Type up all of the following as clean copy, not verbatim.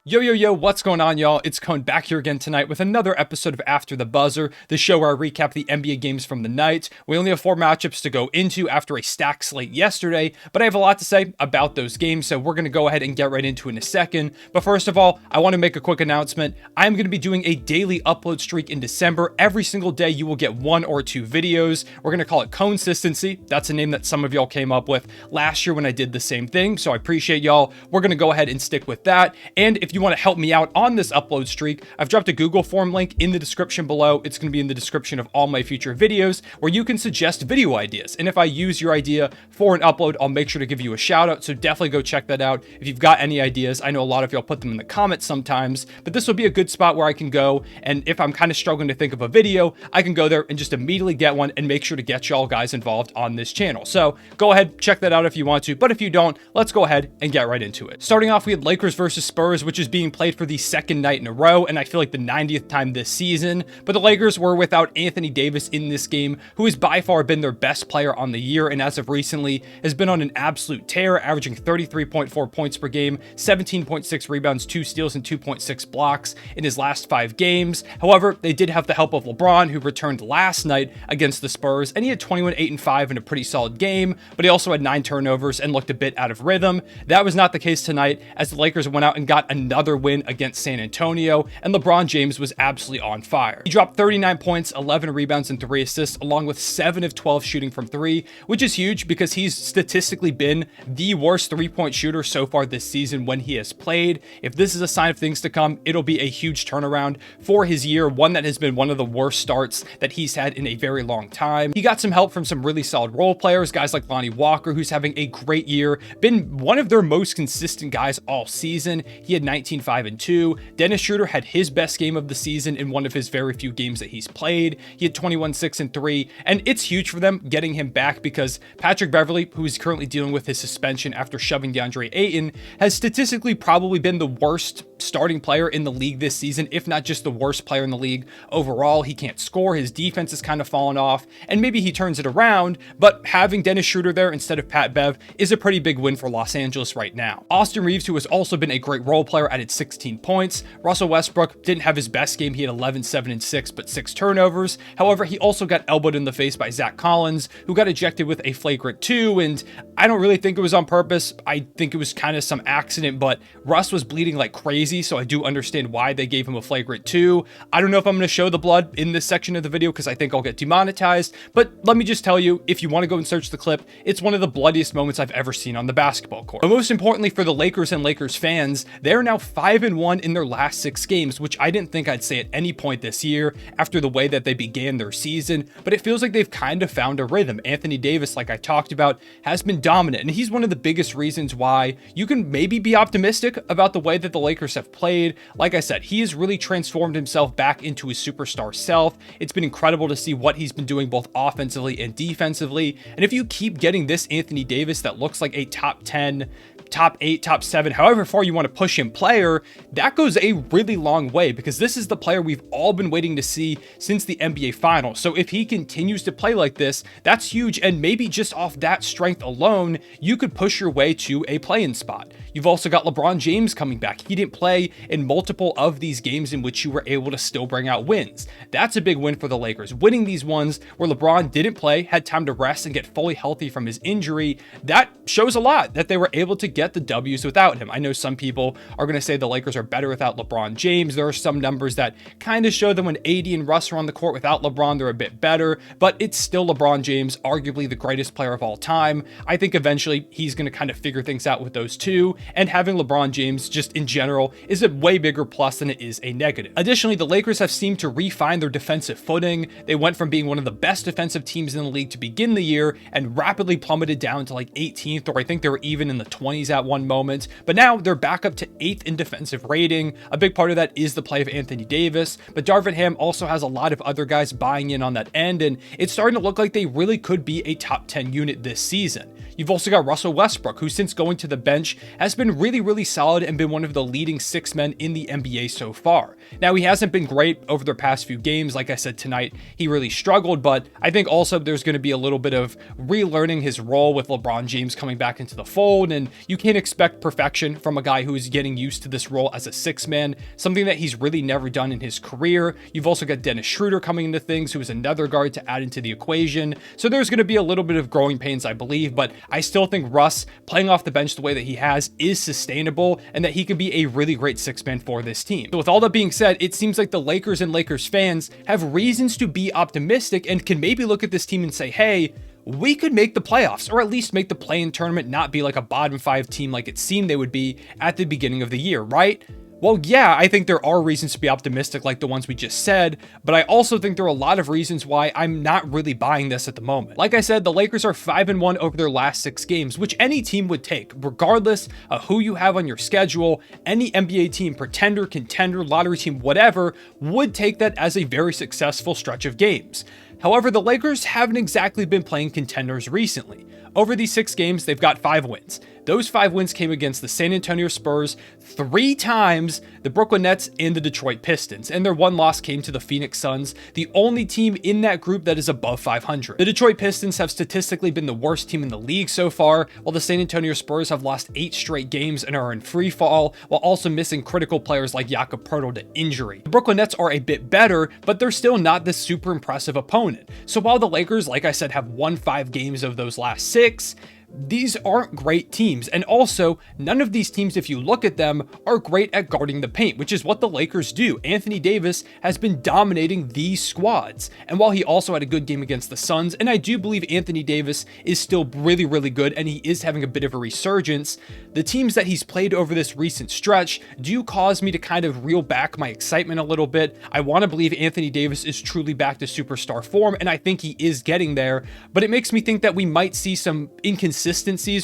Yo, what's going on, y'all? It's Cone back here again tonight with another episode of After the Buzzer, the show where I recap the NBA games from the night. We only have 4 matchups to go into after a stacked slate yesterday, but I have a lot to say about those games, so we're going to go ahead and get right into it in a second. But first of all, I want to make a quick announcement. I'm going to be doing a daily upload streak in December. Every single day, you will get 1 or 2 videos. We're going to call it Consistency. That's a name that some of y'all came up with last year when I did the same thing, so I appreciate y'all. We're going to go ahead and stick with that. And if you want to help me out on this upload streak, I've dropped a Google form link in the description below. It's going to be in the description of all my future videos where you can suggest video ideas. And if I use your idea for an upload, I'll make sure to give you a shout out. So definitely go check that out. If you've got any ideas, I know a lot of y'all put them in the comments sometimes, but this will be a good spot where I can go. And if I'm kind of struggling to think of a video, I can go there and just immediately get one and make sure to get y'all guys involved on this channel. So go ahead, check that out if you want to. But if you don't, let's go ahead and get right into it. Starting off, we had Lakers versus Spurs, which is being played for the second night in a row, and I feel like the 90th time this season. But the Lakers were without Anthony Davis in this game, who has by far been their best player on the year, and as of recently has been on an absolute tear, averaging 33.4 points per game, 17.6 rebounds, 2 steals, and 2.6 blocks in his last 5 games. However, they did have the help of LeBron, who returned last night against the Spurs, and he had 21, 8, and 5 in a pretty solid game, but he also had 9 turnovers and looked a bit out of rhythm. That was not the case tonight, as the Lakers went out and got another win against San Antonio, and LeBron James was absolutely on fire. He dropped 39 points, 11 rebounds, and 3 assists, along with 7 of 12 shooting from 3, which is huge because he's statistically been the worst 3-point shooter so far this season when he has played. If this is a sign of things to come, it'll be a huge turnaround for his year, one that has been one of the worst starts that he's had in a very long time. He got some help from some really solid role players, guys like Lonnie Walker, who's having a great year, been one of their most consistent guys all season. He had 19, 5, and 2. Dennis Schroeder had his best game of the season in one of his very few games that he's played. He had 21, 6, and 3, and it's huge for them getting him back because Patrick Beverley, who is currently dealing with his suspension after shoving DeAndre Ayton, has statistically probably been the worst starting player in the league this season, if not just the worst player in the league overall. He can't score, his defense has kind of fallen off, and maybe he turns it around, but having Dennis Schroeder there instead of Pat Bev is a pretty big win for Los Angeles right now. Austin Reeves, who has also been a great role player, added 16 points. Russell Westbrook didn't have his best game. He had 11, 7, and 6, but 6 turnovers. However, he also got elbowed in the face by Zach Collins, who got ejected with a flagrant 2, and I don't really think it was on purpose. I think it was kind of some accident, but Russ was bleeding like crazy, so I do understand why they gave him a flagrant 2. I don't know if I'm going to show the blood in this section of the video because I think I'll get demonetized, but let me just tell you, if you want to go and search the clip, it's one of the bloodiest moments I've ever seen on the basketball court. But most importantly for the Lakers and Lakers fans, they're now 5-1 in their last 6 games, which I didn't think I'd say at any point this year after the way that they began their season, but it feels like they've kind of found a rhythm. Anthony Davis, like I talked about, has been dominant, and he's one of the biggest reasons why you can maybe be optimistic about the way that the Lakers have played. Like I said, he has really transformed himself back into his superstar self. It's been incredible to see what he's been doing both offensively and defensively, and if you keep getting this Anthony Davis that looks like a top 10, top 8, top 7, however far you want to push him player, that goes a really long way because this is the player we've all been waiting to see since the NBA Finals. So if he continues to play like this, that's huge, and maybe just off that strength alone, you could push your way to a play-in spot. You've also got LeBron James coming back. He didn't play in multiple of these games in which you were able to still bring out wins. That's a big win for the Lakers. Winning these ones where LeBron didn't play, had time to rest and get fully healthy from his injury, that shows a lot that they were able to get the W's without him. I know some people are going to say the Lakers are better without LeBron James. There are some numbers that kind of show them when AD and Russ are on the court without LeBron, they're a bit better, but it's still LeBron James, arguably the greatest player of all time. I think eventually he's going to kind of figure things out with those two, and having LeBron James just in general is a way bigger plus than it is a negative. Additionally, the Lakers have seemed to refine their defensive footing. They went from being one of the best defensive teams in the league to begin the year and rapidly plummeted down to like 18th, or I think they were even in the 20s at one moment, but now they're back up to 8th in defensive rating. A big part of that is the play of Anthony Davis, but Darvin Ham also has a lot of other guys buying in on that end, and it's starting to look like they really could be a top 10 unit this season. You've also got Russell Westbrook, who since going to the bench has been really solid and been one of the leading six men in the NBA so far. Now, he hasn't been great over the past few games. Like I said tonight, he really struggled, but I think also there's going to be a little bit of relearning his role with LeBron James coming back into the fold, and you can't expect perfection from a guy who is getting used to this role as a six man, something that he's really never done in his career. You've also got Dennis Schroeder coming into things, who is another guard to add into the equation. So there's going to be a little bit of growing pains, I believe, but I still think Russ playing off the bench the way that he has is sustainable and that he could be a really great six man for this team. So with all that being said, it seems like the Lakers and Lakers fans have reasons to be optimistic and can maybe look at this team and say, hey, we could make the playoffs, or at least make the play-in tournament, not be like a bottom five team like it seemed they would be at the beginning of the year, right? Well, yeah, I think there are reasons to be optimistic like the ones we just said, but I also think there are a lot of reasons why I'm not really buying this at the moment. Like I said, the Lakers are 5-1 over their last 6 games, which any team would take, regardless of who you have on your schedule. Any NBA team, pretender, contender, lottery team, whatever, would take that as a very successful stretch of games. However, the Lakers haven't exactly been playing contenders recently. Over these 6 games, they've got 5 wins. Those 5 wins came against the San Antonio Spurs 3 times, the Brooklyn Nets, and the Detroit Pistons. And their one loss came to the Phoenix Suns, the only team in that group that is above 500. The Detroit Pistons have statistically been the worst team in the league so far, while the San Antonio Spurs have lost 8 straight games and are in free fall, while also missing critical players like Jakob Poeltl to injury. The Brooklyn Nets are a bit better, but they're still not this super impressive opponent. So while the Lakers, like I said, have won 5 games of those last 6, these aren't great teams. And also, none of these teams, if you look at them, are great at guarding the paint, which is what the Lakers do. Anthony Davis has been dominating these squads. And while he also had a good game against the Suns, and I do believe Anthony Davis is still really good, and he is having a bit of a resurgence, the teams that he's played over this recent stretch do cause me to kind of reel back my excitement a little bit. I want to believe Anthony Davis is truly back to superstar form, and I think he is getting there, but it makes me think that we might see some inconsistencies,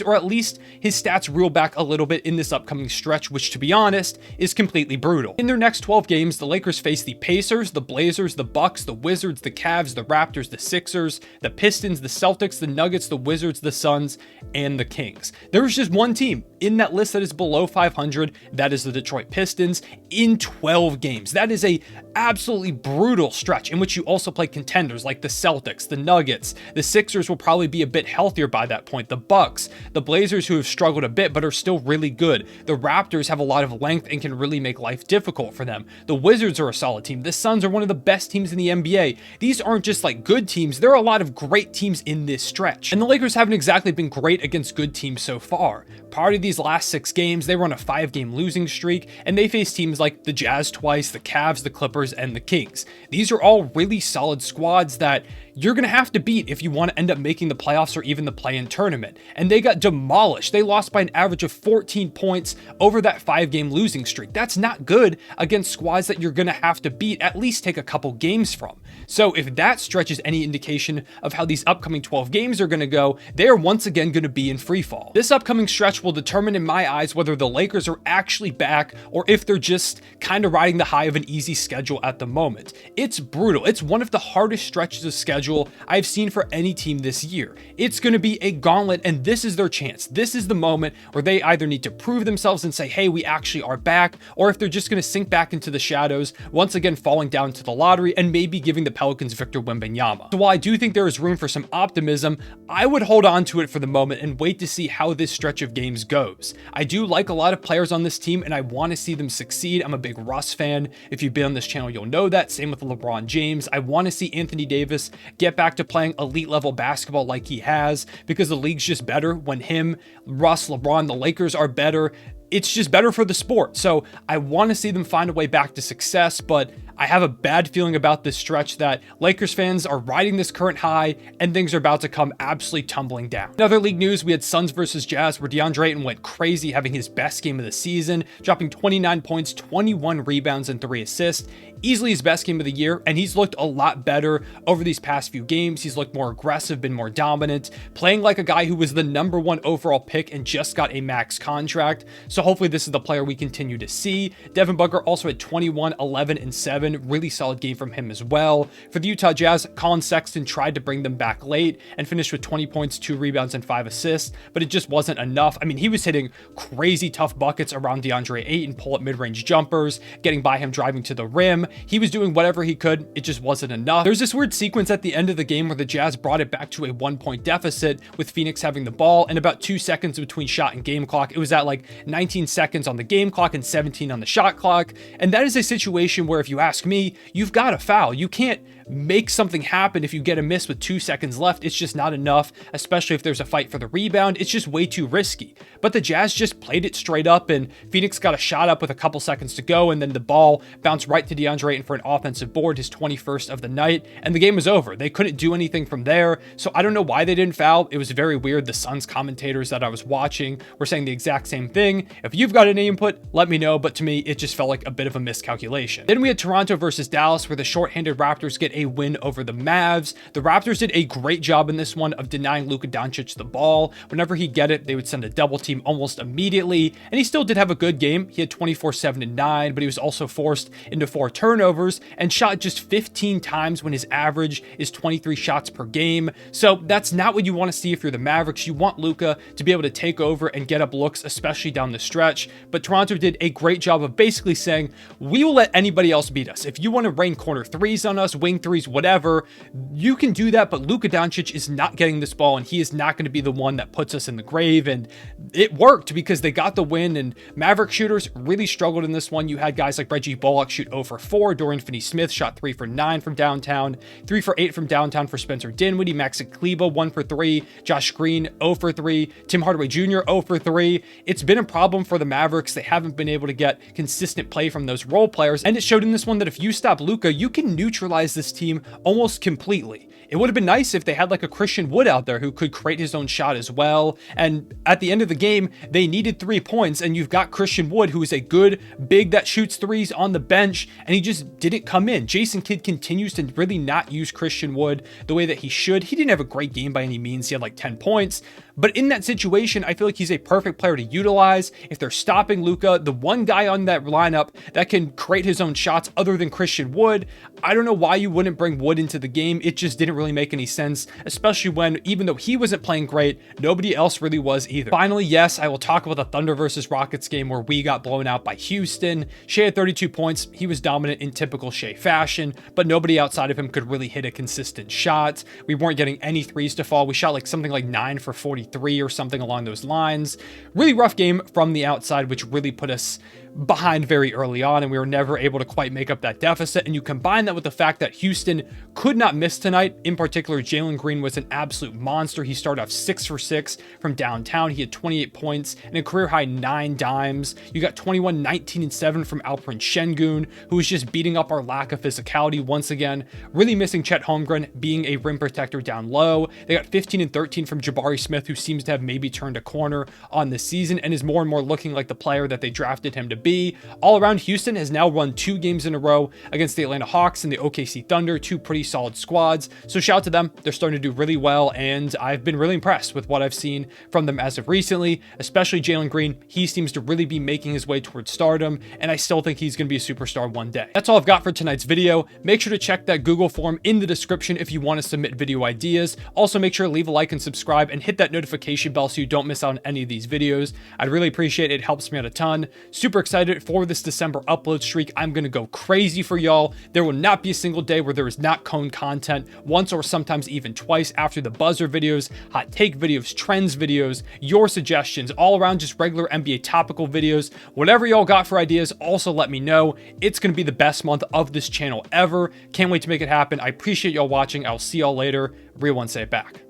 or at least his stats reel back a little bit in this upcoming stretch, which, to be honest, is completely brutal. In their next 12 games, the Lakers face the Pacers, the Blazers, the Bucks, the Wizards, the Cavs, the Raptors, the Sixers, the Pistons, the Celtics, the Nuggets, the Wizards, the Suns, and the Kings. There's just one team in that list that is below 500, that is the Detroit Pistons, in 12 games. That is a absolutely brutal stretch in which you also play contenders like the Celtics, the Nuggets, the Sixers will probably be a bit healthier by that point, the Bucks, the Blazers, who have struggled a bit but are still really good, the Raptors have a lot of length and can really make life difficult for them, the Wizards are a solid team, the Suns are one of the best teams in the NBA. These aren't just like good teams, there are a lot of great teams in this stretch, and the Lakers haven't exactly been great against good teams so far. Prior to these last 6 games, they were on a 5-game losing streak, and they faced teams like the Jazz twice, the Cavs, the Clippers, and the Kings. These are all really solid squads that you're going to have to beat if you want to end up making the playoffs or even the play-in tournament. And they got demolished. They lost by an average of 14 points over that 5-game losing streak. That's not good against squads that you're going to have to beat, at least take a couple games from. So if that stretches any indication of how these upcoming 12 games are going to go, they are once again going to be in free fall. This upcoming stretch will determine in my eyes whether the Lakers are actually back or if they're just kind of riding the high of an easy schedule at the moment. It's brutal. It's one of the hardest stretches of schedule I've seen for any team this year. It's going to be a gauntlet, and this is their chance. This is the moment where they either need to prove themselves and say, hey, we actually are back, or if they're just going to sink back into the shadows, once again falling down to the lottery and maybe giving the Pelicans Victor Wembanyama. So while I do think there is room for some optimism, I would hold on to it for the moment and wait to see how this stretch of games goes. I do like a lot of players on this team, and I want to see them succeed. I'm a big Russ fan. If you've been on this channel, you'll know that. Same with LeBron James. I want to see Anthony Davis get back to playing elite level basketball like he has, because the league's just better when him, Russ, LeBron, the Lakers are better. It's just better for the sport. So I want to see them find a way back to success, but I have a bad feeling about this stretch that Lakers fans are riding this current high and things are about to come absolutely tumbling down. In other league news, we had Suns versus Jazz, where DeAndre Ayton went crazy, having his best game of the season, dropping 29 points, 21 rebounds, and 3 assists. Easily his best game of the year, and he's looked a lot better over these past few games. He's looked more aggressive, been more dominant, playing like a guy who was the #1 overall pick and just got a max contract. So hopefully this is the player we continue to see. Devin Booker also had 21, 11, and 7 7. Really solid game from him as well. For the Utah Jazz, Colin Sexton tried to bring them back late and finished with 20 points, 2 rebounds, and 5 assists, but it just wasn't enough. I mean, he was hitting crazy tough buckets around DeAndre Ayton, pull-up mid-range jumpers, getting by him driving to the rim. He was doing whatever he could. It just wasn't enough. There's this weird sequence at the end of the game where the Jazz brought it back to a 1-point deficit with Phoenix having the ball and about 2 seconds between shot and game clock. It was at like 19 seconds on the game clock and 17 on the shot clock. And that is a situation where, if you ask me, you've got to foul. You can't make something happen if you get a miss with 2 seconds left. It's just not enough, especially if there's a fight for the rebound. It's just way too risky. But the Jazz just played it straight up, and Phoenix got a shot up with a couple seconds to go, and then the ball bounced right to DeAndre Ayton for an offensive board, his 21st of the night, and the game was over. They couldn't do anything from there, so I don't know why they didn't foul. It was very weird. The Suns commentators that I was watching were saying the exact same thing. If you've got any input, let me know, but to me, it just felt like a bit of a miscalculation. Then we had Toronto versus Dallas, where the shorthanded Raptors get a win over the Mavs. The Raptors did a great job in this one of denying Luka Doncic the ball. Whenever he'd get it, they would send a double team almost immediately, and he still did have a good game. He had 24, 7, and 9, but he was also forced into 4 turnovers and shot just 15 times when his average is 23 shots per game. So that's not what you want to see if you're the Mavericks. You want Luka to be able to take over and get up looks, especially down the stretch. But Toronto did a great job of basically saying, we will let anybody else beat us. If you want to rain corner threes on us, wing threes, whatever, you can do that, but Luka Doncic is not getting this ball, and he is not going to be the one that puts us in the grave. And it worked because they got the win, and Maverick shooters really struggled in this one. You had guys like Reggie Bullock shoot 0 for 4. Dorian Finney-Smith shot 3 for 9 from downtown, 3 for 8 from downtown for Spencer Dinwiddie. Maxi Kleber 1 for 3. Josh Green 0 for 3. Tim Hardaway Jr. 0 for 3. It's been a problem for the Mavericks. They haven't been able to get consistent play from those role players, and it showed in this one that if you stop Luka, you can neutralize this team almost completely. It would have been nice if they had like a Christian Wood out there who could create his own shot as well. And at the end of the game, they needed 3 points, and you've got Christian Wood, who is a good big that shoots threes on the bench, and he just didn't come in. Jason Kidd continues to really not use Christian Wood the way that he should. He didn't have a great game by any means. He had like 10 points. But in that situation, I feel like he's a perfect player to utilize. If they're stopping Luka, the one guy on that lineup that can create his own shots other than Christian Wood, I don't know why you wouldn't bring Wood into the game. It just didn't really make any sense, especially when, even though he wasn't playing great, nobody else really was either. Finally, yes, I will talk about the Thunder versus Rockets game where we got blown out by Houston. Shea had 32 points. He was dominant in typical Shea fashion, but nobody outside of him could really hit a consistent shot. We weren't getting any threes to fall. We shot like something like 9 for 43 or something along those lines. Really rough game from the outside, which really put us behind very early on, and we were never able to quite make up that deficit. And you combine that with the fact that Houston could not miss tonight. In particular, Jalen Green was an absolute monster. He started off 6 for 6 from downtown. He had 28 points and a career high 9 dimes. You got 21, 19, and 7 from Alperen Şengün, who was just beating up our lack of physicality once again. Really missing Chet Holmgren being a rim protector down low. They got 15 and 13 from Jabari Smith, who seems to have maybe turned a corner on the season and is more and more looking like the player that they drafted him to be. All around, Houston has now won 2 games in a row against the Atlanta Hawks and the OKC Thunder, 2 pretty solid squads. So shout out to them. They're starting to do really well, and I've been really impressed with what I've seen from them as of recently, especially Jalen Green. He seems to really be making his way towards stardom, and I still think he's going to be a superstar one day. That's all I've got for tonight's video. Make sure to check that Google form in the description if you want to submit video ideas. Also, make sure to leave a like and subscribe and hit that notification bell so you don't miss out on any of these videos. I'd really appreciate it. It helps me out a ton. Super excited for this December upload streak. I'm going to go crazy for y'all. There will not be a single day where there is not Cone content, once or sometimes even twice after the buzzer videos, hot take videos, trends videos, your suggestions, all around just regular NBA topical videos. Whatever y'all got for ideas, also let me know. It's going to be the best month of this channel ever. Can't wait to make it happen. I appreciate y'all watching. I'll see y'all later. Real one, say it back.